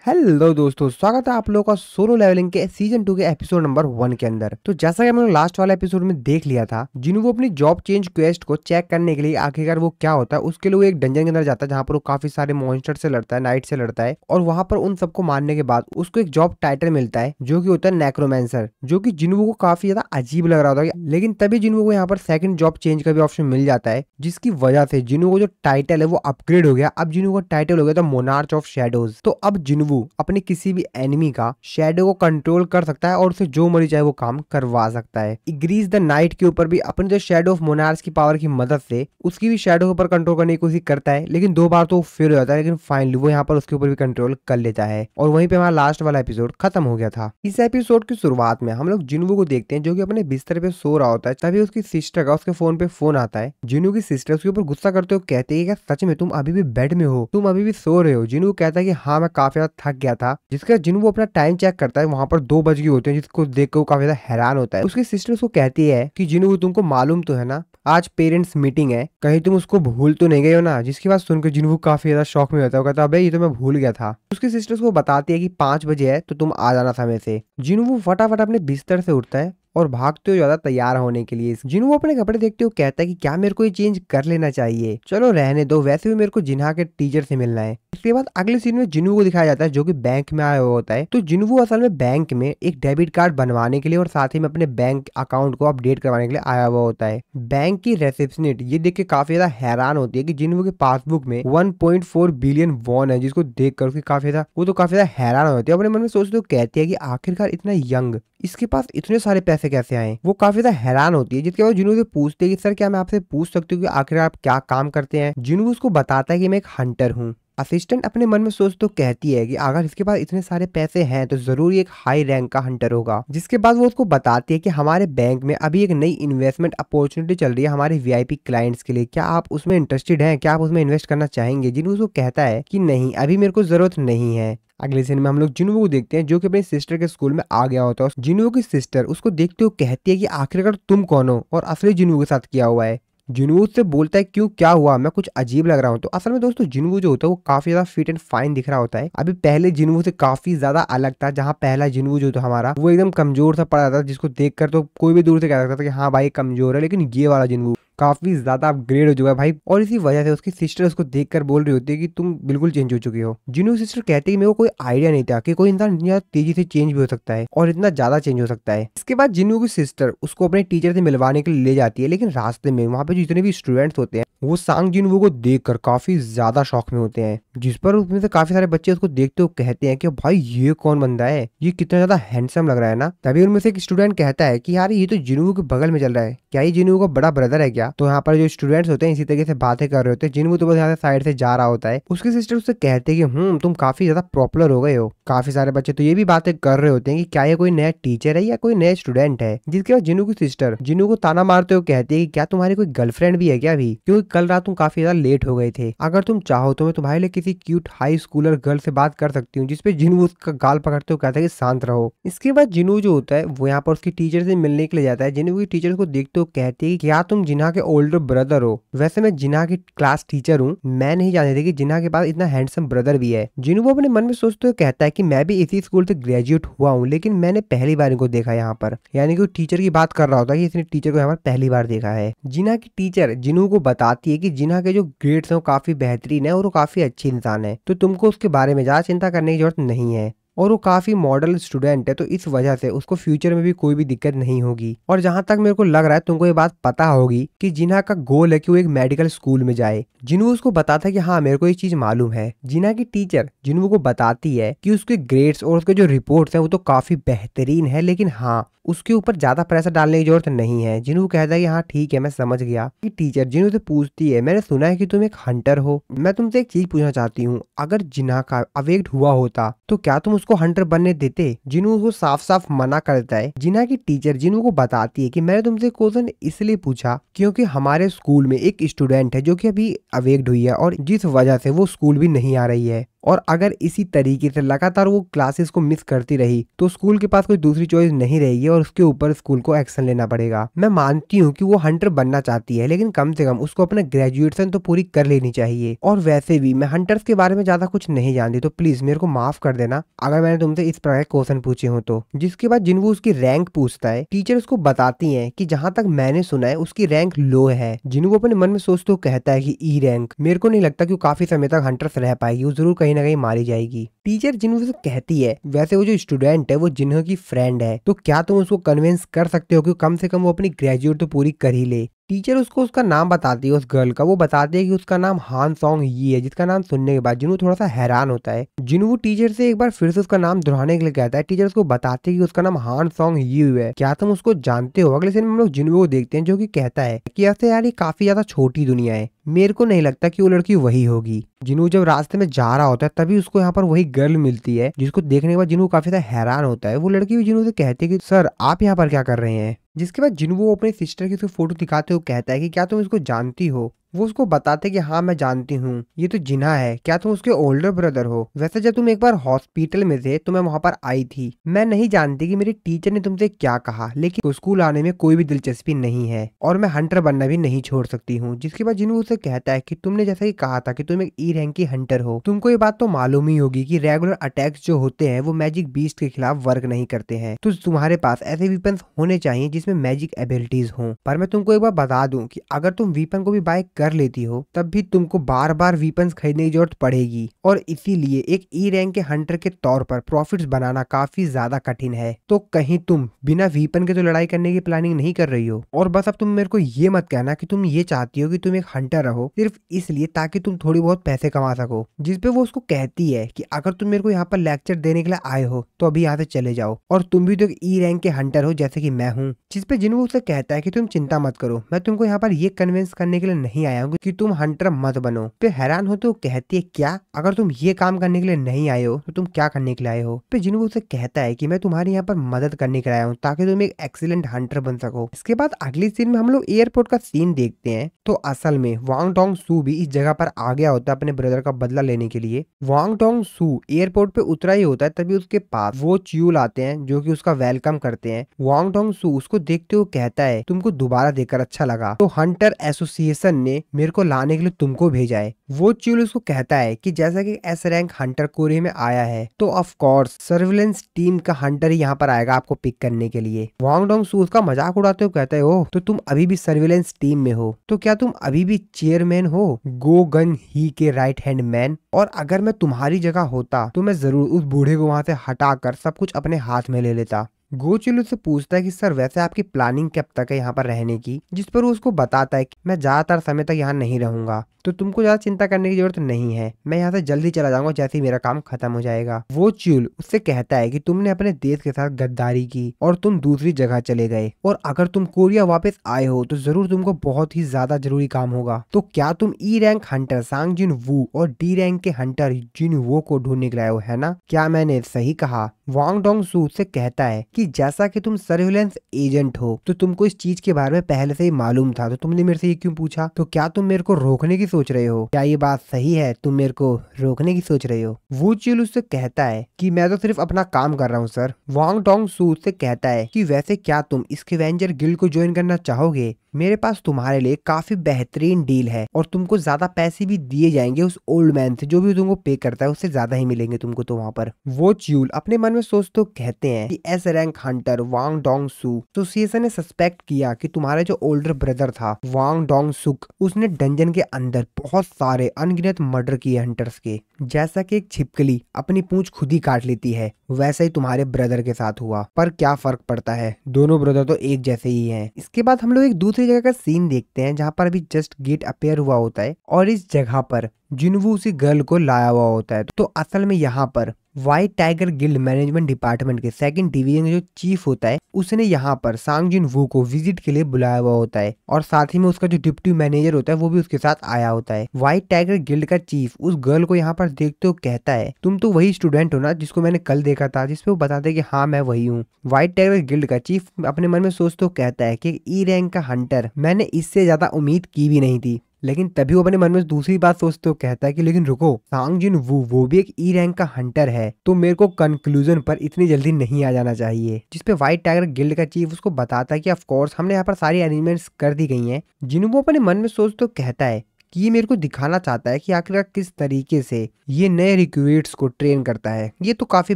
Hello दोस्तों, स्वागत है आप लोगों का सोलो लेवलिंग के सीजन 2 के एपिसोड नंबर 1 के अंदर। तो जैसा कि हम लोग लास्ट वाले एपिसोड में देख लिया था, जिन्हों वो अपनी जॉब चेंज क्वेस्ट को चेक करने के लिए आखिरकार वो क्या होता है उसके लिए वो एक डंजन के अंदर जाता है जहाँ पर वो काफी सारे मॉन्स्टर से लड़ता है, नाइट से लड़ता है। और वहां पर उन सबको मारने के बाद उसको एक जॉब टाइटल मिलता है जो की होता है नेक्रोमेंसर, जो की जिन्हों को काफी ज्यादा अजीब लग रहा होता है। लेकिन तभी जिन्हों को यहाँ पर सेकंड जॉब चेंज का भी ऑप्शन मिल जाता है, जिसकी वजह से जिन्हों को जो टाइटल है वो अपग्रेड हो गया। अब जिन्हों का टाइटल हो गया था मोनार्च ऑफ शैडोज। तो अब जिन्हों अपने किसी भी एनिमी का शैडो को कंट्रोल कर सकता है और उसे जो मर्जी चाहे वो काम करवा सकता है। इग्रीज द नाइट के ऊपर भी अपने जो शैडो ऑफ मोनार्च की पावर की मदद से उसकी भी शैडो के ऊपर कंट्रोल करने की कोशिश करता है, लेकिन 2 बार तो वो फेल हो जाता है। लेकिन फाइनली वो यहाँ पर उसके ऊपर भी कंट्रोल कर लेता है और वहीं पे हमारा लास्ट वाला एपिसोड खत्म हो गया था। इस एपिसोड की शुरुआत में हम लोग जिन्हों को देखते हैं जो कि अपने बिस्तर पे सो रहा होता है। तभी उसकी सिस्टर का उसके फोन पे फोन आता है। जिन्हों की सिस्टर उसके ऊपर गुस्सा करते हुए कहते हैं कि सच में तुम अभी भी बेड में हो, तुम अभी भी सो रहे हो। जिन्हों कहता है कि हाँ मैं काफी ज्यादा थक गया था। जिसका जिन्हों वो अपना टाइम चेक करता है, वहां पर 2 बज गए होते हैं, जिसको देख कर वो काफी ज्यादा हैरान होता है। उसकी सिस्टर उसको कहती है कि जिन्हों तुमको मालूम तो है ना आज पेरेंट्स मीटिंग है, कहीं तुम उसको भूल तो नहीं गए हो ना। जिसकी बात सुनकर जिन्हों काफी ज्यादा शौक में होता है। वो कहता है अबे ये तो मैं भूल गया था। उसकी सिस्टर उसको बताती है कि 5 बजे है तो तुम आ जाना समय से। जिन्हों वो फटाफट अपने बिस्तर से उठता है और भागते हुए ज्यादा तैयार होने के लिए। जिन्हों वो अपने कपड़े देखते हुए कहता है कि क्या मेरे को ये चेंज कर लेना चाहिए, चलो रहने दो, वैसे भी मेरे को जिन्हा के टीचर से मिलना है। इसके बाद अगले सीन में जिन्हों को दिखाया जाता है जो कि बैंक में आया हुआ होता है। तो जिन्हों वो असल में बैंक में एक डेबिट कार्ड बनवाने के लिए और साथ ही में अपने बैंक अकाउंट को अपडेट करवाने के लिए आया हुआ होता है। बैंक की रिसेप्शनिस्ट ये देख के काफी ज्यादा हैरान होती है कि जिन्हों के पासबुक में 1.4 बिलियन वॉन है, जिसको देखकर उसकी काफी ज्यादा वो तो काफी ज्यादा हैरान होती है। अपने मन में सोचते हुए कहती है कि आखिरकार इतना यंग इसके पास इतने सारे पैसे कैसे आए। वो काफी ज्यादा हैरान होती है। जिसके बाद जिन्हों से पूछते हैं कि सर क्या मैं आपसे पूछ सकती हूँ कि आखिर आप क्या काम करते हैं। जिन्हों उसको बताता है कि मैं एक हंटर हूँ। असिस्टेंट अपने मन में सोच तो कहती है कि अगर इसके पास इतने सारे पैसे हैं तो जरूर एक हाई रैंक का हंटर होगा। जिसके बाद वो उसको बताती है कि हमारे बैंक में अभी एक नई इन्वेस्टमेंट अपॉर्चुनिटी चल रही है हमारे वीआईपी क्लाइंट्स के लिए, क्या आप उसमें इंटरेस्टेड हैं, क्या आप उसमें इन्वेस्ट करना चाहेंगे। जिन्हों उसको कहता है कि नहीं अभी मेरे को जरूरत नहीं है। अगले सीन में हम लोग जिन्हों को देखते हैं जो कि अपनी सिस्टर के स्कूल में आ गया होता है। जिन्हों की सिस्टर उसको देखते हुए कहती है कि आखिरकार तुम कौन हो और असली जिन्हों के साथ क्या हुआ है। जिन्हों से बोलता है क्यों क्या हुआ, मैं कुछ अजीब लग रहा हूँ। तो असल में दोस्तों जिन्हों जो होता है वो काफी ज्यादा फिट एंड फाइन दिख रहा होता है। अभी पहले जिन्हों से काफी ज्यादा अलग था। जहाँ पहला जिन्हों जो था हमारा वो एकदम कमजोर सा पड़ा था, जिसको देखकर तो कोई भी दूर से कह सकता था कि हाँ भाई कमजोर है। लेकिन ये वाला जिन्हों काफी ज्यादा अपग्रेड हो चुका है भाई। और इसी वजह से उसकी सिस्टर उसको देखकर बोल रही होती है कि तुम बिल्कुल चेंज हो चुकी हो। जिन्हों सिस्टर कहती है कि मेरे को कोई आइडिया नहीं था कि कोई इंसान इतना तेजी से चेंज भी हो सकता है और इतना ज्यादा चेंज हो सकता है। इसके बाद जिन्हों की सिस्टर उसको अपने टीचर से मिलवाने के लिए ले जाती है। लेकिन रास्ते में वहाँ पे जो जितने भी स्टूडेंट्स होते हैं वो सांग जिन्हों को देखकर काफी ज्यादा शौक में होते हैं। जिस पर उसमें से काफी सारे बच्चे उसको देखते हुए कहते हैं कि भाई ये कौन बंदा है, ये कितना ज्यादा हैंडसम लग रहा है ना। तभी उनमें से एक स्टूडेंट कहता है कि यार ये तो जिन्हों के बगल में चल रहा है, क्या ये जिन्हों का बड़ा ब्रदर है क्या। तो यहाँ पर जो स्टूडेंट्स होते हैं इसी तरीके से बातें कर रहे होते हैं। जिन्हों तो बस यहाँ से साइड से जा रहा होता है। उसकी सिस्टर उससे कहते हैं कि तुम काफी ज्यादा पॉपुलर हो गए हो। काफी सारे बच्चे तो ये भी बातें कर रहे होते हैं कि क्या ये कोई नया टीचर है या कोई नया स्टूडेंट है। जिसके बाद जिन्हों की सिस्टर जिन्हों को ताना मारते हुए कहती है कि क्या तुम्हारी कोई गर्लफ्रेंड भी है क्या अभी, क्योंकि कल रात तुम काफी ज्यादा लेट हो गए थे। अगर तुम चाहो तो मैं तुम्हारे लिए किसी क्यूट हाई स्कूलर गर्ल से बात कर सकती हूँ। जिसपे जिन्हों उसका गाल पकड़ते हुए कहता है कि शांत रहो। इसके बाद जिन्हों जो होता है वो यहाँ पर उसकी टीचर से मिलने के लिए जाता है। जिन्हों की टीचर को देखते हुए कहती है कि क्या तुम जिन्हा के ओल्डर ब्रदर हो। वैसे मैं जिन्हा की क्लास टीचर हूँ, मैं नहीं जानती थी कि जिन्हा के पास इतना हैंडसम ब्रदर भी है। जिन्हों वो अपने मन में सोचते हुए कहता है कि मैं भी इसी स्कूल से ग्रेजुएट हुआ हूँ, लेकिन मैंने पहली बार इनको देखा यहाँ पर। यानी कि टीचर की बात कर रहा होता है कि इसने टीचर को यहाँ पर पहली बार देखा है। जिन्हा की टीचर जिन्हों को बताती है कि जिन्हा के जो ग्रेड्स हैं वो काफी बेहतरीन है और वो काफी अच्छी इंसान है, तो तुमको उसके बारे में ज्यादा चिंता करने की जरूरत नहीं है। और वो काफी मॉडल स्टूडेंट है, तो इस वजह से उसको फ्यूचर में भी कोई भी दिक्कत नहीं होगी। और जहां तक मेरे को लग रहा है तुमको ये बात पता होगी कि जिन्हा का गोल है कि वो एक मेडिकल स्कूल में जाए। जिन्हों उसको बताता है कि हाँ मेरे को ये चीज मालूम है। जिन्हा की टीचर जिन्हों को बताती है कि उसके ग्रेड्स और उसके जो रिपोर्ट्स हैं वो तो काफी बेहतरीन है, लेकिन हाँ उसके ऊपर ज्यादा प्रेशर डालने की जरूरत नहीं है। जिन्हों कहता है कि हाँ ठीक है मैं समझ गया। कि टीचर जिन्हों से पूछती है मैंने सुना है कि तुम एक हंटर हो, मैं तुमसे एक चीज पूछना चाहती हूँ, अगर जिन्हा का अवेक्ट हुआ होता तो क्या तुम उसको हंटर बनने देते। जिन्हों उसको साफ साफ मना करता है। जिन्हा की टीचर जिन्हों को बताती है कि मैंने तुमसे क्वेश्चन इसलिए पूछा क्योंकि हमारे स्कूल में एक स्टूडेंट है जो कि अभी अवेक्ट हुई है और जिस वजह से वो स्कूल भी नहीं आ रही है और अगर इसी तरीके से लगातार वो क्लासेस को मिस करती रही तो स्कूल के पास कोई दूसरी चॉइस नहीं रहेगी और उसके ऊपर स्कूल को एक्शन लेना पड़ेगा। मैं मानती हूँ कि वो हंटर बनना चाहती है, लेकिन कम से कम उसको अपना ग्रेजुएशन तो पूरी कर लेनी चाहिए। और वैसे भी मैं हंटर्स के बारे में ज्यादा कुछ नहीं जानती, तो प्लीज मेरे को माफ कर देना अगर मैंने तुमसे इस प्रकार क्वेश्चन पूछे हो तो। जिसके बाद जिन्वू उसकी रैंक पूछता है। टीचर उसको बताती है कि जहां तक मैंने सुना है उसकी रैंक लो है। जिन्वू अपने मन में सोचते हुए कहता है कि ई रैंक, मेरे को नहीं लगता कि वो काफी समय तक हंटर्स रह पाएगी, वो जरूर कहीं ना कहीं मारी जाएगी। टीचर जिन्वू से कहती है वैसे वो जो स्टूडेंट है वो जिन्हो की फ्रेंड है, तो क्या तुम उसको कन्विंस कर सकते हो कि कम से कम वो अपनी ग्रेजुएट तो पूरी कर ही ले। टीचर उसको उसका नाम बताती है उस गर्ल का। वो बताती है कि उसका नाम हान सॉन्ग ही है, जिसका नाम सुनने के बाद जिन्हू थोड़ा सा हैरान होता है। जिन्हू टीचर से एक बार फिर से उसका नाम दोहराने के लिए कहता है। टीचर उसको बताती है कि उसका नाम हान सॉन्ग ही है, क्या तुम उसको जानते हो। अगले सीन में हम लोग जिन्हू को देखते हैं जो कि कहता है कि ऐसे यार ये काफी ज्यादा छोटी दुनिया है, मेरे को नहीं लगता कि वो लड़की वही होगी। जिन्हू जब रास्ते में जा रहा होता है तभी उसको यहाँ पर वही गर्ल मिलती है, जिसको देखने के बाद जिन्हू काफी ज्यादा हैरान होता है। वो लड़की भी जिन्हू से कहती है कि सर आप यहाँ पर क्या कर रहे हैं। जिसके बाद जिन्हू अपने सिस्टर की उसको फोटो दिखाते हुए कहता है कि क्या तुम इसको जानती हो। वो उसको बताते कि हाँ मैं जानती हूँ, ये तो जिन्हा है, क्या तुम उसके ओल्डर ब्रदर हो। वैसे जब तुम एक बार हॉस्पिटल में थे तो मैं वहां पर आई थी। मैं नहीं जानती कि मेरी टीचर ने तुमसे क्या कहा, लेकिन स्कूल आने में कोई भी दिलचस्पी नहीं है और मैं हंटर बनना भी नहीं छोड़ सकती हूँ। जिसके बाद जिन्हू उसे कहता है कि तुमने जैसा कि कहा था कि तुम एक ई रैंक की हंटर हो, तुमको ये बात तो मालूम ही होगी कि रेगुलर अटैक्स जो होते हैं वो मैजिक बीस्ट के खिलाफ वर्क नहीं करते हैं। तो तुम्हारे पास ऐसे वीपन्स होने चाहिए जिसमें मैजिक एबिलिटीज हो। पर मैं तुमको एक बार बता दूं कि अगर तुम वीपन को भी बाय कर लेती हो तब भी तुमको बार बार वीपन्स खरीदने की जरूरत पड़ेगी, और इसीलिए एक ई रैंक के हंटर के तौर पर प्रॉफिट्स बनाना काफी ज्यादा कठिन है। तो कहीं तुम बिना वीपन के तो लड़ाई करने की प्लानिंग नहीं कर रही हो। और बस अब तुम मेरे को ये मत कहना कि तुम ये चाहती हो कि तुम एक हंटर रहो सिर्फ इसलिए ताकि तुम थोड़ी बहुत पैसे कमा सको। जिसपे वो उसको कहती है कि अगर तुम मेरे को यहाँ पर लेक्चर देने के लिए आए हो तो अभी यहाँ से चले जाओ, और तुम भी तो एक ई रैंक के हंटर हो जैसे कि मैं हूँ। जिसपे जिन्हू उसे कहता है कि तुम चिंता मत करो, मैं तुमको यहाँ पर ये कन्विंस करने के लिए नहीं आया हूँ कि तुम हंटर मत बनो। फिर हैरान हो तो कहती है क्या, अगर तुम ये काम करने के लिए नहीं आए हो तो तुम क्या करने के लिए आए हो। फिर जिन्हू उसे कहता है कि मैं तुम्हारे यहाँ पर मदद करने के लिए आया हूँ ताकि तुम एक एक्सीलेंट हंटर बन सको। इसके बाद अगली सीन में हम लोग एयरपोर्ट का सीन देखते हैं। तो असल में वांग डोंग सू भी इस जगह पर आ गया होता है अपने ब्रदर का बदला लेने के लिए। वांग डोंग सू एयरपोर्ट पे उतरा ही होता है तभी उसके पास वो च्यूल आते हैं जो कि उसका वेलकम करते हैं। वांग डोंग सू उसको देखते हुए कहता है तुमको दोबारा देखकर अच्छा लगा, तो हंटर एसोसिएशन ने मेरे को लाने के लिए तुमको भेजा है। वो च्यूल उसको कहता है कि जैसा कि एस रैंक हंटर कोरिया में आया है तो ऑफ कोर्स सर्विलेंस टीम का हंटर ही यहाँ पर आएगा आपको पिक करने के लिए। वांग डोंग सू उसका मजाक उड़ाते हुए कहता है ओह तो तुम अभी भी सर्विलेंस टीम में हो, तो क्या तुम अभी भी चेयरमैन हो, गो गन ही के राइट हैंड मैन। और अगर मैं तुम्हारी जगह होता तो मैं जरूर उस बूढ़े को वहां से हटाकर सब कुछ अपने हाथ में ले लेता। गोचिलू से पूछता है कि सर वैसे आपकी प्लानिंग कब तक है यहाँ पर रहने की। जिस पर वो उसको बताता है कि मैं ज्यादातर समय तक यहाँ नहीं रहूंगा, तो तुमको ज्यादा चिंता करने की जरूरत नहीं है, मैं यहाँ से जल्दी चला जाऊंगा जैसे ही मेरा काम खत्म हो जाएगा। वो च्यूल उससे कहता है कि तुमने अपने देश के साथ गद्दारी की और तुम दूसरी जगह चले गए, और अगर तुम कोरिया वापस आए हो तो जरूर तुमको बहुत ही ज्यादा जरूरी काम होगा। तो क्या तुम ई रैंक हंटर सांग जिन वू और डी रैंक के हंटर जिन वो को ढूंढने के लिए आए हो, है ना? क्या मैंने सही कहा? वांग डोंग सू से कहता है कि जैसा कि तुम सर्विलेंस एजेंट हो तो तुमको इस चीज के बारे में पहले से ही मालूम था, तो तुमने मेरे से ये क्यों पूछा? तो क्या तुम मेरे को रोकने की सोच रहे हो? क्या ये बात सही है, तुम मेरे को रोकने की सोच रहे हो? वो चील उससे कहता है कि मैं तो सिर्फ अपना काम कर रहा हूँ सर। वांग डोंग सू से कहता है कि वैसे क्या तुम स्कैवेंजर गिल्ड को ज्वाइन करना चाहोगे? मेरे पास तुम्हारे लिए काफी बेहतरीन डील है और तुमको ज्यादा पैसे भी दिए जाएंगे उस ओल्ड मैन से, जो भी तुमको पे करता है उससे ज्यादा ही मिलेंगे तुमको तो वहां पर। वो च्यूल अपने मन में सोच तो कहते हैं कि एस रैंक हंटर वांग डोंग सू एसोसिएशन ने सस्पेक्ट किया कि तुम्हारे जो ओल्डर ब्रदर था वांग डोंग सुक, उसने डंजन के अंदर बहुत सारे अनगिनत मर्डर किए हंटर्स के। जैसा कि एक छिपकली अपनी पूंछ खुद ही काट लेती है, वैसा ही तुम्हारे ब्रदर के साथ हुआ। पर क्या फर्क पड़ता है, दोनों ब्रदर तो एक जैसे ही हैं। इसके बाद हम लोग एक दूसरी जगह का सीन देखते हैं जहाँ पर अभी जस्ट गेट अपेयर हुआ होता है और इस जगह पर जिन्वू उसी गर्ल को लाया हुआ होता है। तो असल में यहाँ पर white tiger guild management department के सेकंड डिवीजन के जो चीफ होता है उसने यहाँ पर सांग जिन वू को विजिट के लिए बुलाया हुआ होता है, और साथ ही में उसका जो डिप्टी मैनेजर होता है वो भी उसके साथ आया होता है। व्हाइट टाइगर गिल्ड का चीफ उस गर्ल को यहाँ पर देखते हुए कहता है तुम तो वही स्टूडेंट हो ना जिसको मैंने कल देखा था, जिसपे वो बताते कि हाँ मैं वही हूँ। व्हाइट टाइगर गिल्ड का चीफ अपने मन में सोचते हुए कहता है कि ई रैंक का हंटर मैंने इससे ज्यादा उम्मीद की भी नहीं थी, लेकिन तभी वो अपने मन में दूसरी बात सोचते हुए कहता है कि लेकिन रुको, सांग जिन वो भी एक ई रैंक का हंटर है, तो मेरे को कंक्लूजन पर इतनी जल्दी नहीं आ जाना चाहिए। जिसपे व्हाइट टाइगर गिल्ड का चीफ उसको बताता है कि ऑफ कोर्स हमने यहाँ पर सारी अरेंजमेंट्स कर दी गई हैं। जिन्हों अपने मन में सोचते हुए कहता है कि ये मेरे को दिखाना चाहता है कि आखिरकार किस तरीके से ये नए रिक्रूट्स को ट्रेन करता है। ये तो काफी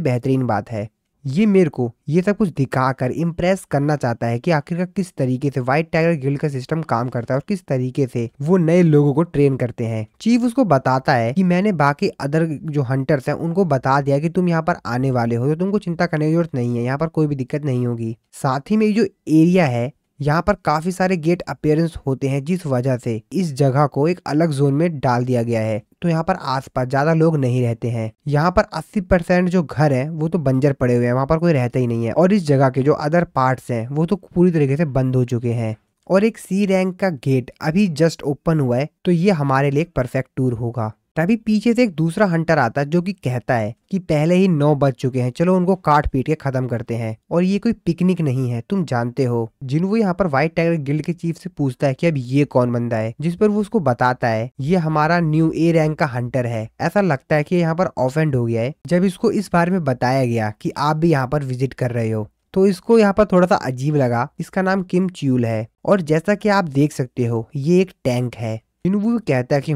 बेहतरीन बात है। ये मेरे को ये सब कुछ दिखाकर इम्प्रेस करना चाहता है कि आखिरकार किस तरीके से व्हाइट टाइगर गिल्ड का सिस्टम काम करता है और किस तरीके से वो नए लोगों को ट्रेन करते हैं। चीफ उसको बताता है कि मैंने बाकी अदर जो हंटर्स हैं उनको बता दिया कि तुम यहाँ पर आने वाले हो, तो तुमको चिंता करने की जरूरत नहीं है, यहाँ पर कोई भी दिक्कत नहीं होगी। साथ ही में ये जो एरिया है यहाँ पर काफी सारे गेट अपीयरेंस होते हैं, जिस वजह से इस जगह को एक अलग जोन में डाल दिया गया है। तो यहाँ पर आसपास ज्यादा लोग नहीं रहते हैं। यहाँ पर 80% जो घर है वो तो बंजर पड़े हुए हैं, वहां पर कोई रहता ही नहीं है। और इस जगह के जो अदर पार्ट्स हैं वो तो पूरी तरीके से बंद हो चुके हैं। और एक सी रैंक का गेट अभी जस्ट ओपन हुआ है, तो ये हमारे लिए एक परफेक्ट टूर होगा। तभी पीछे से एक दूसरा हंटर आता है जो कि कहता है कि पहले ही 9 बज चुके हैं, चलो उनको काट पीट के खत्म करते हैं। और ये कोई पिकनिक नहीं है, तुम जानते हो। जिन्हों यहाँ पर व्हाइट टाइगर गिल्ड के चीफ से पूछता है कि अब ये कौन बंदा है, जिस पर वो उसको बताता है ये हमारा न्यू ए रैंक का हंटर है। ऐसा लगता है कि यहाँ पर ऑफेंड हो गया है जब इसको इस बारे में बताया गया कि आप भी यहाँ पर विजिट कर रहे हो, तो इसको यहाँ पर थोड़ा सा अजीब लगा। इसका नाम किम च्यूल है और जैसा कि आप देख सकते हो ये एक टैंक है। वो कहता है कि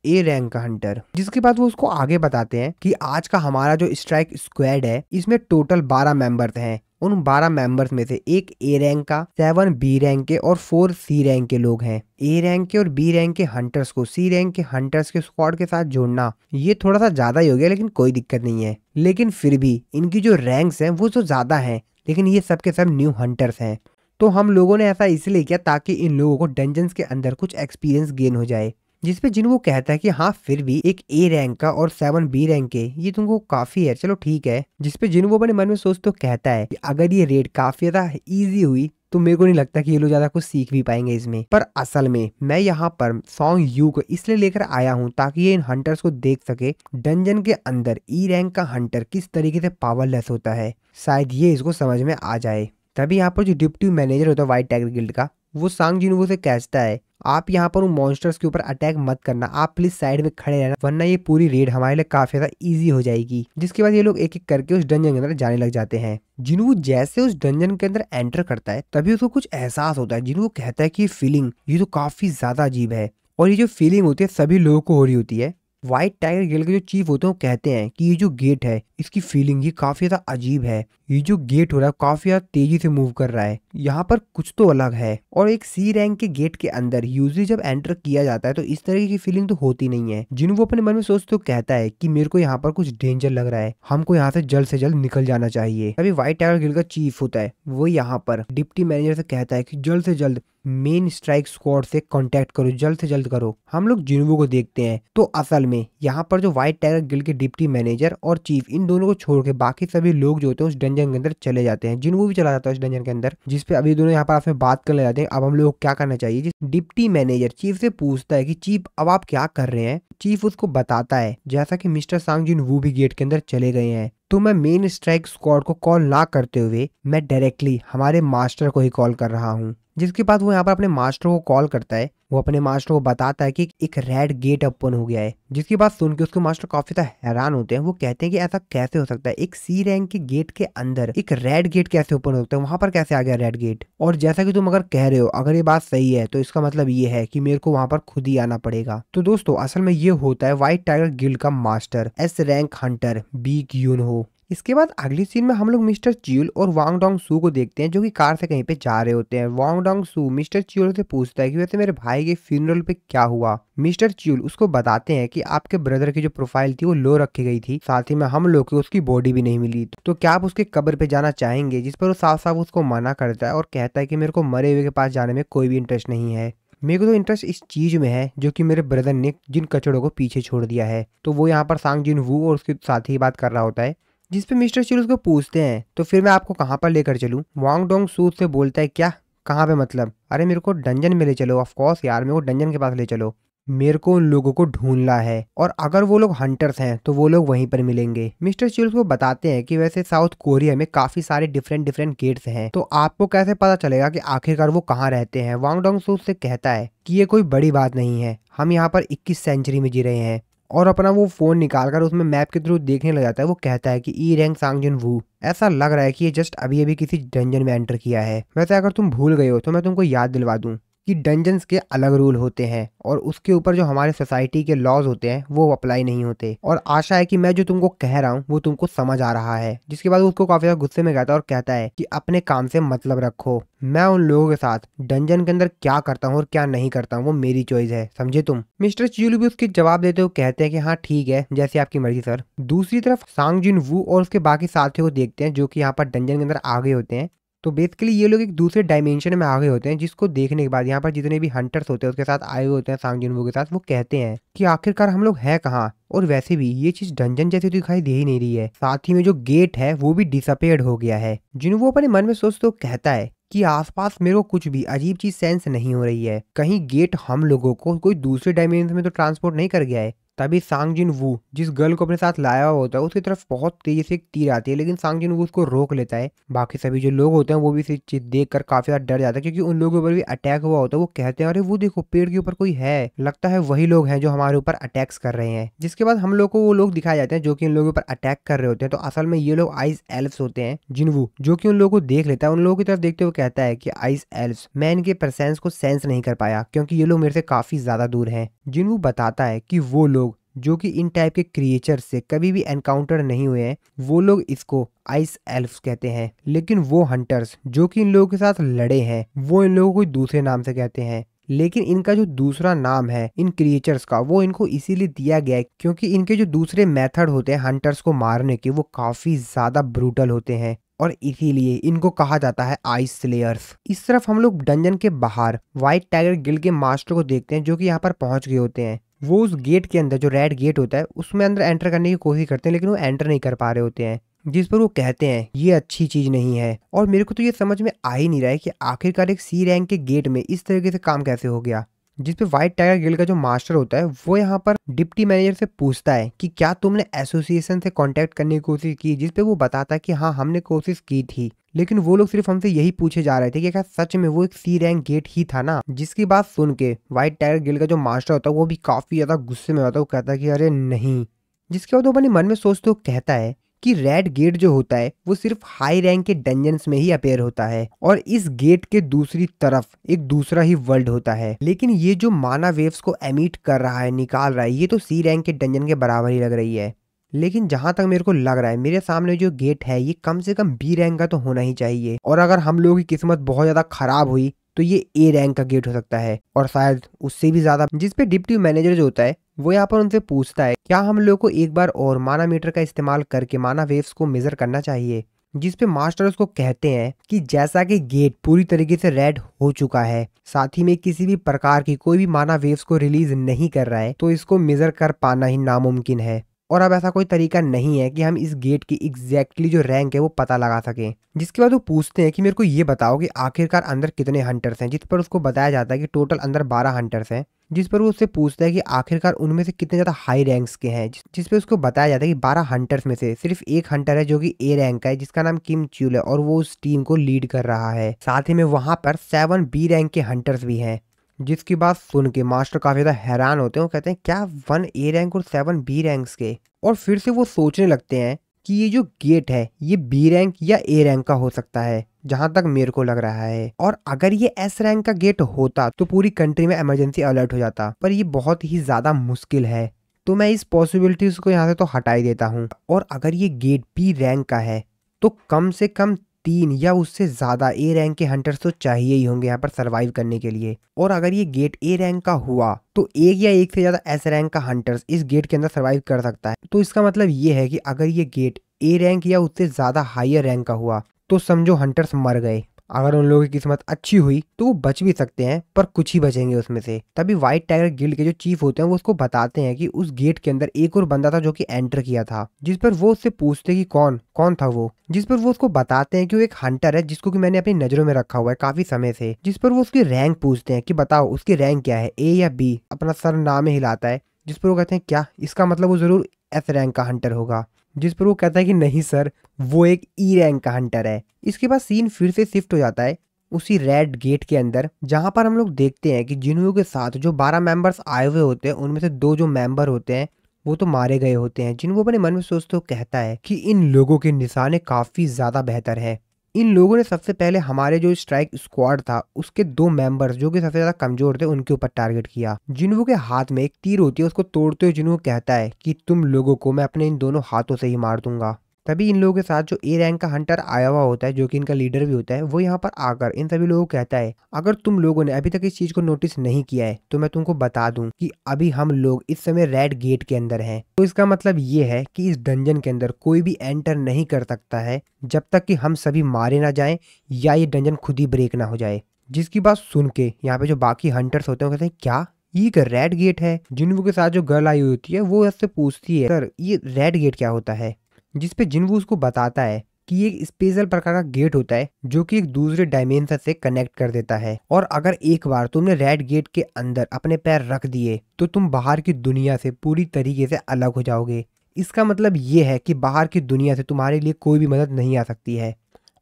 ए रैंक का हंटर। जिसके बाद वो उसको आगे बताते हैं कि आज का हमारा जो स्ट्राइक स्क्वाड है इसमें टोटल 12 मेंबर्स हैं। उन 12 मेंबर्स में से एक ए रैंक का, 7 बी रैंक के और 4 सी रैंक के लोग हैं। ए रैंक के और बी रैंक के हंटर्स को सी रैंक के हंटर्स के स्क्वाड के साथ जोड़ना ये थोड़ा सा ज्यादा ही हो गया, लेकिन कोई दिक्कत नहीं है। लेकिन फिर भी इनकी जो रैंक्स हैं वो तो ज्यादा हैं, लेकिन ये सब के सब न्यू हंटर्स हैं। तो हम लोगों ने ऐसा इसलिए किया ताकि इन लोगों को डंजन्स के अंदर कुछ एक्सपीरियंस गेन हो जाए। जिसपे जिन्हों कहता है कि हाँ फिर भी एक ए रैंक का और 7 बी रैंक के ये तुमको काफी है, चलो ठीक है। जिसपे जिन्हों अपने मन में सोच तो कहता है कि अगर ये रेड काफी ज्यादा इजी हुई तो मेरे को नहीं लगता कि ये लोग ज्यादा कुछ सीख भी पाएंगे इसमें। पर असल में मैं यहाँ पर सॉन्ग यू को इसलिए लेकर आया हूँ ताकि ये इन हंटर्स को देख सके डंजन के अंदर ई रैंक का हंटर किस तरीके से पावरलेस होता है। शायद ये इसको समझ में आ जाए। तभी यहाँ पर जो डिप्टी मैनेजर होता है व्हाइट टाइगर गिल्ड का, वो सांग जिन्हों से कहता है आप यहाँ पर उन मॉन्स्टर्स के ऊपर अटैक मत करना, आप प्लीज साइड में खड़े रहना, वरना ये पूरी रेड हमारे लिए काफी ज्यादा इजी हो जाएगी। जिसके बाद ये लोग एक एक करके उस डंजन के अंदर जाने लग जाते हैं। जिन्हों जैसे उस डंजन के अंदर एंटर करता है तभी उसको कुछ एहसास होता है। जिन्हों कहता है कि ये फीलिंग ये तो काफी ज्यादा अजीब है, और ये जो फीलिंग होती है सभी लोगों को हो रही होती है। व्हाइट टाइगर गिल्ड के जो चीफ होते हैं वो कहते हैं कि ये जो गेट है इसकी फीलिंग ये काफी ज्यादा अजीब है। ये जो गेट हो रहा है काफी ज्यादा तेजी से मूव कर रहा है, यहाँ पर कुछ तो अलग है। और एक सी रैंक के गेट के अंदर यूजली जब एंटर किया जाता है तो इस तरह की फीलिंग तो होती नहीं है। जिन्हों वो अपने मन में सोचते कहता है कि मेरे को यहाँ पर कुछ डेंजर लग रहा है, हमको यहाँ से जल्द निकल जाना चाहिए। अभी व्हाइट टाइगर गिल्ड का चीफ होता है वो यहाँ पर डिप्टी मैनेजर से कहता है कि जल्द से जल्द मेन स्ट्राइक स्क्वाड से कांटेक्ट करो, जल्द से जल्द करो। हम लोग जिन्हों को देखते हैं तो असल में यहाँ पर जो व्हाइट टाइगर गिल्ड के डिप्टी मैनेजर और चीफ इन दोनों को छोड़ के बाकी सभी लोग जो होते हैं उस डंजन के अंदर चले जाते हैं। जिन्हों भी चला जाता है उस डंजन के अंदर, जिसपे अभी दोनों यहाँ पर आपस में बात करने जाते हैं अब हम लोग क्या करना चाहिए। डिप्टी मैनेजर चीफ से पूछता है कि चीफ अब आप क्या कर रहे हैं। चीफ उसको बताता है जैसा कि मिस्टर सांग जिन वो भी गेट के अंदर चले गए हैं, तो मैं मेन स्ट्राइक स्क्वाड को कॉल ना करते हुए मैं डायरेक्टली हमारे मास्टर को ही कॉल कर रहा हूँ। जिसके बाद वो यहाँ पर अपने मास्टर को कॉल करता है। वो अपने मास्टर को बताता है कि एक रेड गेट ओपन हो गया है। जिसकी बात सुन के उसके मास्टर काफी ज्यादा हैरान होते हैं। वो कहते हैं कि ऐसा कैसे हो सकता है, एक सी रैंक के गेट के अंदर एक रेड गेट कैसे ओपन होता है, वहां पर कैसे आ गया रेड गेट। और जैसा कि तुम अगर कह रहे हो अगर ये बात सही है तो इसका मतलब ये है कि मेरे को वहां पर खुद ही आना पड़ेगा। तो दोस्तों असल में ये होता है व्हाइट टाइगर गिल्ड का master S rank hunter Baek Yoonho. इसके बाद अगली सीन में हम लोग मिस्टर च्यूल और वांग डोंग सू को देखते हैं जो कि कार से कहीं पे जा रहे होते हैं। वांग डोंग सू मिस्टर च्यूल से पूछता है कि वैसे मेरे भाई के फ्यूनरल पे क्या हुआ। मिस्टर च्यूल उसको बताते हैं कि आपके ब्रदर की जो प्रोफाइल थी वो लो रखी गई थी, साथ ही में हम लोग को उसकी बॉडी भी नहीं मिली, तो क्या आप उसके कब्र पे जाना चाहेंगे। जिस पर वो साफ साफ उसको मना करता है और कहता है कि मेरे को मरे हुए के पास जाने में कोई भी इंटरेस्ट नहीं है, मेरे को तो इंटरेस्ट इस चीज में है जो कि मेरे ब्रदर ने जिन कचड़ों को पीछे छोड़ दिया है। तो वो यहाँ पर सांग जिन वू और उसके साथ ही बात कर रहा होता है। जिसपे मिस्टर चिल उसको पूछते हैं तो फिर मैं आपको कहाँ पर लेकर चलूं। वांग डोंग सू से बोलता है क्या, कहाँ पे मतलब, अरे मेरे को डंजन में ले चलो। ऑफ कोर्स यार मेरे को डंजन के पास ले चलो। मेरे को उन लोगों को ढूंढना है और अगर वो लोग हंटर्स हैं तो वो लोग वहीं पर मिलेंगे। मिस्टर चिल्स को बताते हैं कि वैसे साउथ कोरिया में काफी सारे डिफरेंट डिफरेंट गेट्स हैं, तो आपको कैसे पता चलेगा कि आखिरकार वो कहाँ रहते हैं। वांग डोंग सू उससे कहता है कि ये कोई बड़ी बात नहीं है, हम यहाँ पर 21 सेंचुरी में जी रहे हैं। और अपना वो फोन निकालकर उसमें मैप के थ्रू देखने लग जाता है। वो कहता है कि ई रैंक सांगजुन वू, ऐसा लग रहा है कि ये जस्ट अभी अभी किसी डंजन में एंटर किया है। वैसे अगर तुम भूल गए हो तो मैं तुमको याद दिलवा दूं कि डंजन्स के अलग रूल होते हैं और उसके ऊपर जो हमारे सोसाइटी के लॉज होते हैं वो अप्लाई नहीं होते। और आशा है कि मैं जो तुमको कह रहा हूँ वो तुमको समझ आ रहा है। जिसके बाद उसको काफी ज्यादा गुस्से में कहता है और कहता है कि अपने काम से मतलब रखो, मैं उन लोगों के साथ डंजन के अंदर क्या करता हूँ और क्या नहीं करता हूँ वो मेरी चॉइस है, समझे तुम। मिस्टर चियूली भी उसके जवाब देते हुए कहते हैं कि हाँ ठीक है, जैसे आपकी मर्जी सर। दूसरी तरफ सांग जिन वू और उसके बाकी साथियों को देखते हैं जो कि यहाँ पर डंजन के अंदर आ गए होते हैं। तो बेसिकली ये लोग एक दूसरे डायमेंशन में आ गए होते हैं, जिसको देखने के बाद यहाँ पर जितने भी हंटर्स होते हैं उसके साथ आए हुए होते हैं सांग जिनवू के साथ, वो कहते हैं कि आखिरकार हम लोग हैं कहाँ। और वैसे भी ये चीज डंजन जैसी तो दिखाई दे ही नहीं रही है, साथ ही में जो गेट है वो भी डिसअपेयर्ड हो गया है। जिनवू अपने मन में सोचते हुए कहता है कि आसपास मेरे को कुछ भी अजीब चीज सेंस नहीं हो रही है, कहीं गेट हम लोगों को कोई दूसरे डायमेंशन में तो ट्रांसपोर्ट नहीं कर गया है। तभी सांग जिन वू जिस गर्ल को अपने साथ लाया हुआ होता है उसकी तरफ बहुत तेजी से एक तीर आती है, लेकिन सांग जिन वू उसको रोक लेता है। बाकी सभी जो लोग होते हैं वो भी इसे चीज देख कर काफी ज्यादा डर जाते हैं, क्योंकि उन लोगों के ऊपर भी अटैक हुआ होता है। वो कहते हैं अरे वो देखो पेड़ के ऊपर कोई है, लगता है वही लोग हैं जो हमारे ऊपर अटैक्स कर रहे हैं। जिसके बाद हम लोग को वो लोग दिखाए जाते हैं जो कि उन लोगों के ऊपर अटैक कर रहे होते हैं। तो असल में ये लोग आइस एल्फ्स होते हैं। जिनवू जो कि उन लोगों को देख लेता है, उन लोगों की तरफ देखते हुए कहता है कि आइस एल्फ्स, मैं इनके प्रेजेंस को सेंस नहीं कर पाया क्योंकि ये लोग मेरे से काफी ज्यादा दूर हैं। जिनवू बताता है कि वो लोग जो कि इन टाइप के क्रिएचर से कभी भी एनकाउंटर नहीं हुए हैं, वो लोग इसको आइस एल्फ्स कहते हैं। लेकिन वो हंटर्स जो कि इन लोगों के साथ लड़े हैं वो इन लोगों को दूसरे नाम से कहते हैं। लेकिन इनका जो दूसरा नाम है इन क्रिएचर्स का वो इनको इसीलिए दिया गया है क्योंकि इनके जो दूसरे मेथड होते हैं हंटर्स को मारने के वो काफी ज्यादा ब्रूटल होते हैं और इसीलिए इनको कहा जाता है आइस स्लेयर्स। इस तरफ हम लोग डंजन के बाहर व्हाइट टाइगर गिल्ड के मास्टर को देखते हैं जो कि यहाँ पर पहुंच गए होते हैं। वो उस गेट के अंदर जो रेड गेट होता है उसमें अंदर एंटर करने की कोशिश करते हैं, लेकिन वो एंटर नहीं कर पा रहे होते हैं। जिस पर वो कहते हैं ये अच्छी चीज नहीं है। और मेरे को तो ये समझ में आ ही नहीं रहा है कि आखिरकार एक सी रैंक के गेट में इस तरीके से काम कैसे हो गया। जिस पे व्हाइट टाइगर गिल्ड का जो मास्टर होता है वो यहाँ पर डिप्टी मैनेजर से पूछता है कि क्या तुमने एसोसिएशन से कांटेक्ट करने की कोशिश की, जिस पे वो बताता है कि हाँ हमने कोशिश की थी, लेकिन वो लोग सिर्फ हमसे यही पूछे जा रहे थे कि क्या सच में वो एक सी रैंक गेट ही था ना। जिसकी बात सुन के व्हाइट टाइगर गिल्ड का जो मास्टर होता है वो भी काफी ज्यादा गुस्से में होता है। वो कहता है कि अरे नहीं। जिसके बाद वो अपने मन में सोचते हुए कहता है कि रेड गेट जो होता है वो सिर्फ हाई रैंक के डंजन्स में ही अपेयर होता है और इस गेट के दूसरी तरफ एक दूसरा ही वर्ल्ड होता है। लेकिन ये जो माना वेव्स को एमिट कर रहा है, निकाल रहा है, ये तो सी रैंक के डंजन के बराबर ही लग रही है। लेकिन जहां तक मेरे को लग रहा है मेरे सामने जो गेट है ये कम से कम बी रैंक का तो होना ही चाहिए, और अगर हम लोगों की किस्मत बहुत ज्यादा खराब हुई तो ये ए रैंक का गेट हो सकता है और शायद उससे भी ज्यादा। जिसपे डिप्टी मैनेजर जो होता है वो यहाँ पर उनसे पूछता है क्या हम लोग को एक बार और माना मीटर का इस्तेमाल करके माना वेव्स को मेजर करना चाहिए। जिसपे मास्टर उसको कहते हैं कि जैसा कि गेट पूरी तरीके से रेड हो चुका है, साथ ही में किसी भी प्रकार की कोई भी माना वेव्स को रिलीज नहीं कर रहा है, तो इसको मेजर कर पाना ही नामुमकिन है और अब ऐसा कोई तरीका नहीं है कि हम इस गेट की एग्जैक्टली जो रैंक है वो पता लगा सकें। जिसके बाद वो पूछते हैं कि मेरे को ये बताओ कि आखिरकार अंदर कितने हंटर्स हैं। जिस पर उसको बताया जाता है कि टोटल अंदर 12 हंटर्स हैं। जिस पर वो उससे पूछता है कि आखिरकार उनमें से कितने ज्यादा हाई रैंक्स के हैं। जिस पे उसको बताया जाता है कि 12 हंटर्स में से सिर्फ एक हंटर है जो कि ए रैंक का है, जिसका नाम किम च्यूल है और वो उस टीम को लीड कर रहा है। साथ ही में वहां पर 7 बी रैंक के हंटर्स भी हैं। जिसकी बात सुन के मास्टर काफी ज्यादा हैरान होते हैं। वो कहते हैं क्या 1 ए रैंक और 7 बी रैंक्स के। और फिर से वो सोचने लगते हैं कि ये जो गेट है ये बी रैंक या ए रैंक का हो सकता है, जहां तक मेरे को लग रहा है। और अगर ये एस रैंक का गेट होता तो पूरी कंट्री में इमरजेंसी अलर्ट हो जाता, पर ये बहुत ही ज्यादा मुश्किल है, तो मैं इस पॉसिबिलिटीज को यहाँ से तो हटा ही देता हूँ। और अगर ये गेट बी रैंक का है तो कम से कम 3 या उससे ज्यादा ए रैंक के हंटर्स तो चाहिए ही होंगे यहाँ पर सरवाइव करने के लिए। और अगर ये गेट ए रैंक का हुआ तो एक या एक से ज्यादा एस रैंक का हंटर्स इस गेट के अंदर सरवाइव कर सकता है। तो इसका मतलब ये है कि अगर ये गेट ए रैंक या उससे ज्यादा हायर रैंक का हुआ तो समझो हंटर्स मर गए। अगर उन लोगों की किस्मत अच्छी हुई तो वो बच भी सकते हैं, पर कुछ ही बचेंगे उसमें से। तभी व्हाइट टाइगर गिल्ड के जो चीफ होते हैं वो उसको बताते हैं कि उस गेट के अंदर एक और बंदा था जो कि एंटर किया था, जिस पर वो उससे पूछते कि कौन कौन था वो, जिस पर वो उसको बताते हैं कि वो एक हंटर है जिसको कि मैंने अपनी नजरों में रखा हुआ है काफी समय से। जिस पर वो उसकी रैंक पूछते हैं कि बताओ उसकी रैंक क्या है, ए या बी। अपना सर नाम हिलाता है, जिस पर वो कहते हैं क्या, इसका मतलब वो जरूर एस रैंक का हंटर होगा। जिस पर वो कहता है कि नहीं सर, वो एक ई रैंक का हंटर है। इसके बाद सीन फिर से शिफ्ट हो जाता है उसी रेड गेट के अंदर, जहां पर हम लोग देखते हैं कि जिन्हों के साथ जो 12 मेंबर्स आए हुए होते हैं उनमें से 2 जो मेंबर होते हैं वो तो मारे गए होते हैं। जिन्हों अपने मन में सोचते हुए कहता है कि इन लोगों के निशाने काफी ज्यादा बेहतर है। इन लोगों ने सबसे पहले हमारे जो स्ट्राइक स्क्वाड था उसके 2 मेंबर्स जो कि सबसे ज्यादा कमजोर थे उनके ऊपर टारगेट किया। जिन्हों के हाथ में एक तीर होती है उसको तोड़ते हुए जिन्हों कहता है कि तुम लोगों को मैं अपने इन दोनों हाथों से ही मार दूंगा। तभी इन लोगों के साथ जो ए रैंक का हंटर आया हुआ होता है जो कि इनका लीडर भी होता है, वो यहाँ पर आकर इन सभी लोगों को कहता है अगर तुम लोगों ने अभी तक इस चीज को नोटिस नहीं किया है तो मैं तुमको बता दूं कि अभी हम लोग इस समय रेड गेट के अंदर हैं। तो इसका मतलब ये है कि इस डंजन के अंदर कोई भी एंटर नहीं कर सकता है जब तक कि हम सभी मारे ना जाएं या ये डंजन खुद ही ब्रेक ना हो जाए। जिसकी बात सुन के यहाँ पे जो बाकी हंटर्स होते हैं वो कहते हैं क्या ये एक रेड गेट है। जिन्हों के साथ जो गर्ल आई हुई होती है वो उससे पूछती है सर ये रेड गेट क्या होता है, जिस पे जिन्वू उसको बताता है कि ये एक स्पेशल प्रकार का गेट होता है जो कि एक दूसरे डायमेंशन से कनेक्ट कर देता है, और अगर एक बार तुमने रेड गेट के अंदर अपने पैर रख दिए तो तुम बाहर की दुनिया से पूरी तरीके से अलग हो जाओगे। इसका मतलब ये है कि बाहर की दुनिया से तुम्हारे लिए कोई भी मदद नहीं आ सकती है,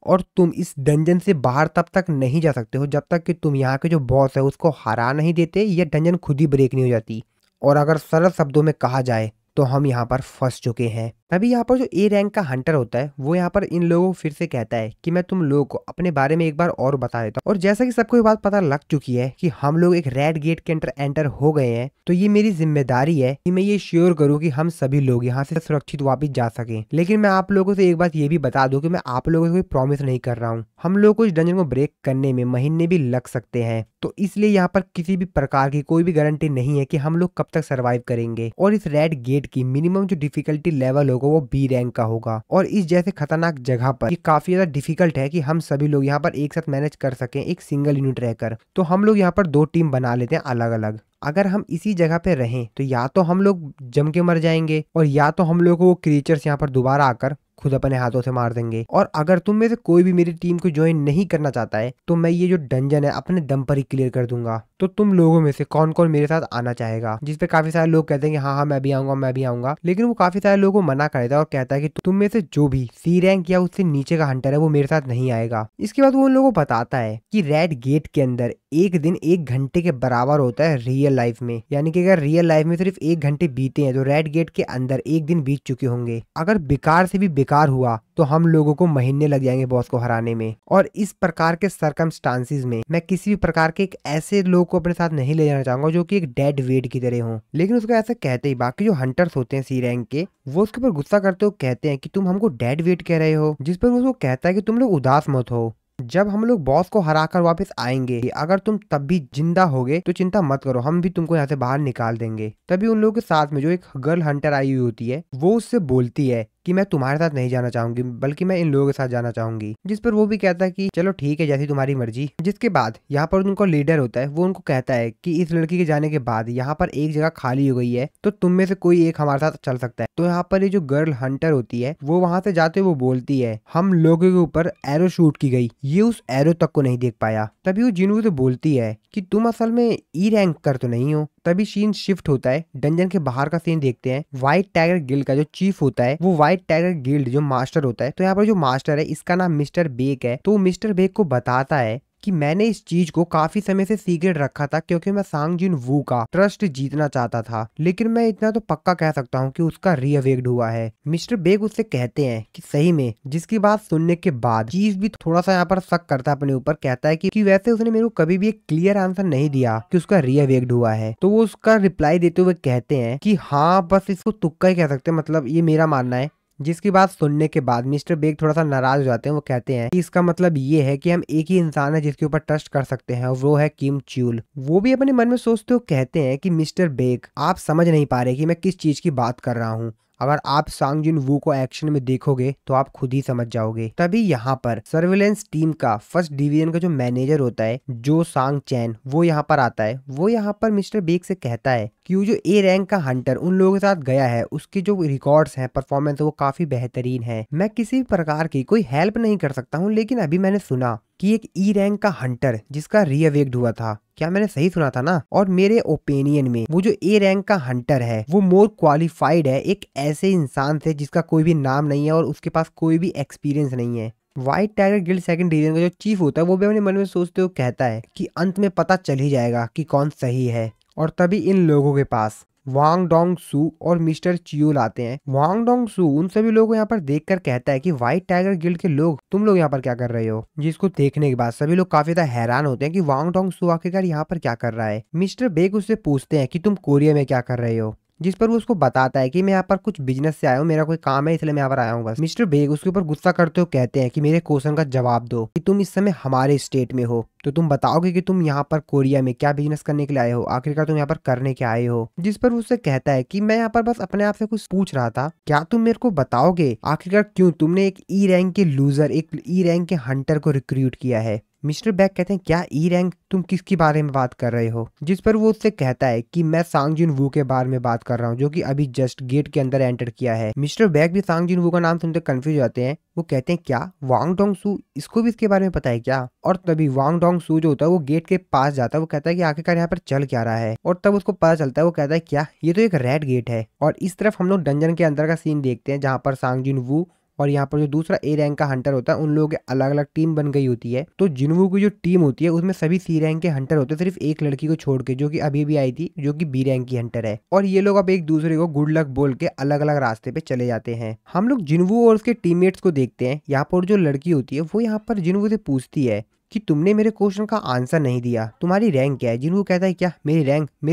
और तुम इस डंजन से बाहर तब तक नहीं जा सकते हो जब तक कि तुम यहाँ के जो बॉस है उसको हरा नहीं देते या डंजन खुद ही ब्रेक नहीं हो जाती। और अगर सरल शब्दों में कहा जाए तो हम यहाँ पर फंस चुके हैं। तभी यहाँ पर जो ए रैंक का हंटर होता है वो यहाँ पर इन लोगों को फिर से कहता है कि मैं तुम लोगों को अपने बारे में एक बार और बता देता हूँ। और जैसा कि सबको ये बात पता लग चुकी है कि हम लोग एक रेड गेट के अंदर एंटर हो गए हैं, तो ये मेरी जिम्मेदारी है कि मैं ये श्योर करूँ कि हम सभी लोग यहाँ से सुरक्षित वापस जा सकें। लेकिन मैं आप लोगों से एक बात ये भी बता दूं कि मैं आप लोगों से कोई प्रॉमिस नहीं कर रहा हूँ। हम लोग को इस डंजन को ब्रेक करने में महीने भी लग सकते हैं, तो इसलिए यहाँ पर किसी भी प्रकार की कोई भी गारंटी नहीं है कि हम लोग कब तक सरवाइव करेंगे। और इस रेड गेट की मिनिमम जो डिफिकल्टी लेवल होगा वो बी रैंक का होगा, और इस जैसे खतरनाक जगह पर ये काफी ज्यादा डिफिकल्ट है कि हम सभी लोग यहाँ पर एक साथ मैनेज कर सकें एक सिंगल यूनिट रहकर। तो हम लोग यहाँ पर 2 टीम बना लेते हैं अलग अलग। अगर हम इसी जगह पे रहें तो या तो हम लोग जम के मर जाएंगे, और या तो हम लोग को वो क्रिएचर्स यहाँ पर दोबारा आकर खुद अपने हाथों से मार देंगे। और अगर तुम में से कोई भी मेरी टीम को ज्वाइन नहीं करना चाहता है तो मैं ये जो डंजन है अपने दम पर ही क्लियर कर दूंगा। तो तुम लोगों में से कौन कौन मेरे साथ आना चाहेगा? जिसपे काफी सारे लोग कहते हैं कि हाँ हाँ मैं भी आऊंगा मैं भी आऊंगा, लेकिन वो काफी सारे लोगों को मना कर देता है और कहता है कि तुम में से जो भी सी रैंक या उससे नीचे का हंटर है वो मेरे साथ नहीं आएगा। इसके बाद वो उन लोगों को बताता है कि रेड गेट के अंदर एक दिन 1 घंटे के बराबर होता है रियल लाइफ में, यानी कि अगर रियल लाइफ में सिर्फ 1 घंटे बीते हैं तो रेड गेट के अंदर 1 दिन बीत चुके होंगे। अगर बेकार से भी बेकार हुआ तो हम लोगों को महीने लग जाएंगे बॉस को हराने में। और इस प्रकार के सरकमस्टांसिस में मैं किसी भी प्रकार के एक ऐसे लोग को अपने साथ नहीं ले जाना चाहूंगा जो कि एक डेड वेट की तरह हो। लेकिन उसको ऐसा कहते ही बाकी जो हंटर्स होते हैं सी रैंक के वो उसके ऊपर गुस्सा करते हुए कहते हैं कि तुम हमको डेड वेट कह रहे हो, जिस पर उसको कहता है कि तुम लोग उदास मत हो, जब हम लोग बॉस को हराकर वापस आएंगे अगर तुम तब भी जिंदा होगे तो चिंता मत करो, हम भी तुमको यहाँ से बाहर निकाल देंगे। तभी उन लोगों के साथ में जो एक गर्ल हंटर आई हुई होती है वो उससे बोलती है कि मैं तुम्हारे साथ नहीं जाना चाहूंगी बल्कि मैं इन लोगों के साथ जाना चाहूंगी, जिस पर वो भी कहता है कि चलो ठीक है जैसी तुम्हारी मर्जी। जिसके बाद यहाँ पर उनको लीडर होता है वो उनको कहता है कि इस लड़की के जाने के बाद यहाँ पर एक जगह खाली हो गई है तो तुम में से कोई एक हमारे साथ चल सकता है। तो यहाँ पर ये जो गर्ल हंटर होती है वो वहां से जाते वो बोलती है हम लोगों के ऊपर एरो शूट की गई, ये उस एरो तक को नहीं देख पाया। तभी वो जिन्हों से बोलती है कि तुम असल में ई रैंक कर तो नहीं हो। तभी सीन शिफ्ट होता है, डंजन के बाहर का सीन देखते हैं। व्हाइट टाइगर गिल्ड का जो चीफ होता है वो व्हाइट टाइगर गिल्ड जो मास्टर होता है, तो यहाँ पर जो मास्टर है इसका नाम मिस्टर बेक है। तो वो मिस्टर बेक को बताता है कि मैंने इस चीज को काफी समय से सीक्रेट रखा था क्योंकि मैं सांग जिन वू का ट्रस्ट जीतना चाहता था, लेकिन मैं इतना तो पक्का कह सकता हूँ कि उसका रीअवेक्ड हुआ है। मिस्टर बेग उससे कहते हैं कि सही में, जिसकी बात सुनने के बाद चीफ भी थोड़ा सा यहाँ पर शक करता है अपने ऊपर, कहता है कि वैसे उसने मेरे को कभी भी एक क्लियर आंसर नहीं दिया कि उसका रीअवेक्ड हुआ है। तो वो उसका रिप्लाई देते हुए कहते हैं कि हाँ बस इसको तुक्का ही कह सकते हैं, मतलब ये मेरा मानना है। जिसकी बात सुनने के बाद मिस्टर बेग थोड़ा सा नाराज हो जाते हैं। वो कहते हैं कि इसका मतलब ये है कि हम एक ही इंसान है जिसके ऊपर ट्रस्ट कर सकते हैं और वो है किम च्यूल। वो भी अपने मन में सोचते हुए कहते हैं कि मिस्टर बेग आप समझ नहीं पा रहे कि मैं किस चीज की बात कर रहा हूँ। अगर आप सांग जिन वू को एक्शन में देखोगे तो आप खुद ही समझ जाओगे। तभी यहाँ पर सर्विलेंस टीम का फर्स्ट डिवीजन का जो मैनेजर होता है जो सांग चैन, वो यहाँ पर आता है। वो यहाँ पर मिस्टर बेग से कहता है कि वो जो ए रैंक का हंटर उन लोगों के साथ गया है, उसके जो रिकॉर्ड्स हैं, परफॉर्मेंस वो काफी बेहतरीन है। मैं किसी भी प्रकार की कोई हेल्प नहीं कर सकता हूँ, लेकिन अभी मैंने सुना कि एक ई रैंक का हंटर जिसका रीअवेक्ड हुआ था, क्या मैंने सही सुना था ना? और मेरे ओपिनियन में वो जो ए रैंक का हंटर है वो मोर क्वालिफाइड है एक ऐसे इंसान से जिसका कोई भी नाम नहीं है और उसके पास कोई भी एक्सपीरियंस नहीं है। White tiger guild second division का जो चीफ होता है वो भी अपने मन में सोचते हुए कहता है कि अंत में पता चल ही जाएगा कि कौन सही है। और तभी इन लोगों के पास वांग डोंग सू और मिस्टर चियोल आते हैं। वांग डोंग सू उन सभी लोगों को यहाँ पर देखकर कहता है कि व्हाइट टाइगर गिल्ड के लोग, तुम लोग यहाँ पर क्या कर रहे हो? जिसको देखने के बाद सभी लोग काफी ज्यादा हैरान होते हैं कि वांग डोंग सू आखिरकार यहाँ पर क्या कर रहा है। मिस्टर बेग उससे पूछते हैं कि तुम कोरिया में क्या कर रहे हो, जिस पर वो उसको बताता है कि मैं यहाँ पर कुछ बिजनेस से आया हूँ, मेरा कोई काम है इसलिए मैं यहाँ पर आया हूँ बस। मिस्टर बेग उसके ऊपर गुस्सा करते हुए कहते हैं कि मेरे क्वेश्चन का जवाब दो कि तुम इस समय हमारे स्टेट में हो तो तुम बताओगे कि तुम यहाँ पर कोरिया में क्या बिजनेस करने के लिए आए हो, आखिरकार तुम यहाँ पर करने के आए हो? जिस पर उससे कहता है कि मैं यहाँ पर बस अपने आप से कुछ पूछ रहा था, क्या तुम मेरे को बताओगे आखिरकार क्यों तुमने एक ई रैंक के लूजर, एक ई रैंक के हंटर को रिक्रूट किया है? मिस्टर बैग कहते हैं क्या ई रैंक, तुम किसके बारे में बात कर रहे हो? जिस पर वो उससे कहता है कि मैं सांग जिन वू के बारे में बात कर रहा हूँ जो कि अभी जस्ट गेट के अंदर एंटर किया है। मिस्टर बैग भी सांग जिन वू का नाम सुनते कंफ्यूज हो जाते हैं। वो कहते हैं क्या वांग डोंग सू, इसको भी इसके बारे में पता है क्या? और तभी वांग डोंग सू जो होता है वो गेट के पास जाता है। वो कहता है कि आखिरकार यहाँ पर चल क्या रहा है, और तब उसको पता चलता है। वो कहता है क्या ये तो एक रेड गेट है। और इस तरफ हम लोग डंजन के अंदर का सीन देखते हैं जहाँ पर सांग जिन वू और यहाँ पर जो दूसरा ए रैंक का हंटर होता है उन लोगों के अलग अलग टीम बन गई होती है। तो जिनवू की जो टीम होती है उसमें सभी सी रैंक के हंटर होते हैं, सिर्फ एक लड़की को छोड़ के जो कि अभी भी आई थी, जो कि बी रैंक की हंटर है। और ये लोग अब एक दूसरे को गुड लक बोल के अलग अलग रास्ते पे चले जाते हैं। हम लोग जिनवू और उसके टीममेट्स को देखते हैं। यहाँ पर जो लड़की होती है वो यहाँ पर जिनवू से पूछती है कि तुमने मेरे क्वेश्चन का आंसर नहीं दिया, तुम्हारी रैंक क्या है? जिनवू कहता है क्या मेरी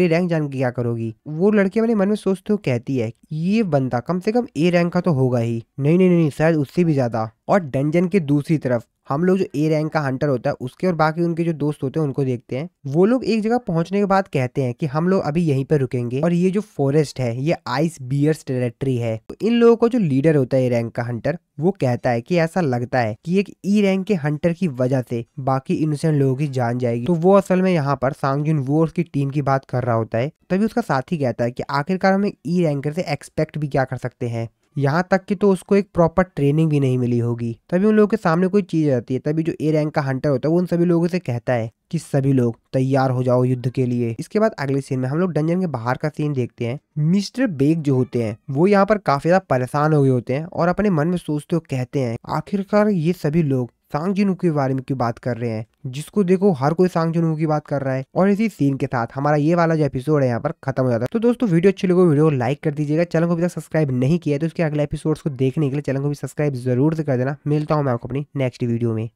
रैंक जान के क्या करोगी? वो लड़की अपने मन में सोचते हुए कहती है ये बंदा कम से कम ए रैंक का तो होगा ही, नहीं शायद उससे भी ज्यादा। और डंजन के दूसरी तरफ हम लोग जो ए रैंक का हंटर होता है उसके और बाकी उनके जो दोस्त होते हैं उनको देखते हैं। वो लोग एक जगह पहुंचने के बाद कहते हैं कि हम लोग अभी यहीं पर रुकेंगे और ये जो फॉरेस्ट है ये आइस बियर्स टेरिटरी है। तो इन लोगों को जो लीडर होता है ए रैंक का हंटर वो कहता है कि ऐसा लगता है कि एक ई रैंक के हंटर की वजह से बाकी इनोसेंट लोगों की जान जाएगी। तो वो असल में यहाँ पर सांग जिन वू और उसकी टीम की बात कर रहा होता है। तभी उसका साथी कहता है कि आखिरकार हम एक ई रैंकर से एक्सपेक्ट भी क्या कर सकते हैं, यहाँ तक कि तो उसको एक प्रॉपर ट्रेनिंग भी नहीं मिली होगी। तभी उन लोगों के सामने कोई चीज आ जाती है। तभी जो ए रैंक का हंटर होता है वो उन सभी लोगों से कहता है कि सभी लोग तैयार हो जाओ युद्ध के लिए। इसके बाद अगले सीन में हम लोग डंजन के बाहर का सीन देखते हैं। मिस्टर बेग जो होते हैं वो यहाँ पर काफी ज्यादा परेशान हो गए होते हैं और अपने मन में सोचते हुए कहते हैं आखिरकार ये सभी लोग सांग जिनवू के बारे में क्यों बात कर रहे हैं? जिसको देखो हर कोई सांग जिनवू की बात कर रहा है। और इसी सीन के साथ हमारा ये वाला जो एपिसोड है यहाँ पर खत्म हो जाता है। तो दोस्तों वीडियो अच्छी लगे वीडियो को लाइक कर दीजिएगा। चैनल को अभी तक सब्सक्राइब नहीं किया है तो उसके अगले एपिसोड्स को देखने के लिए चैनल को भी सब्सक्राइब जरूर से कर देना। मिलता हूँ मैं आपको अपनी नेक्स्ट वीडियो में।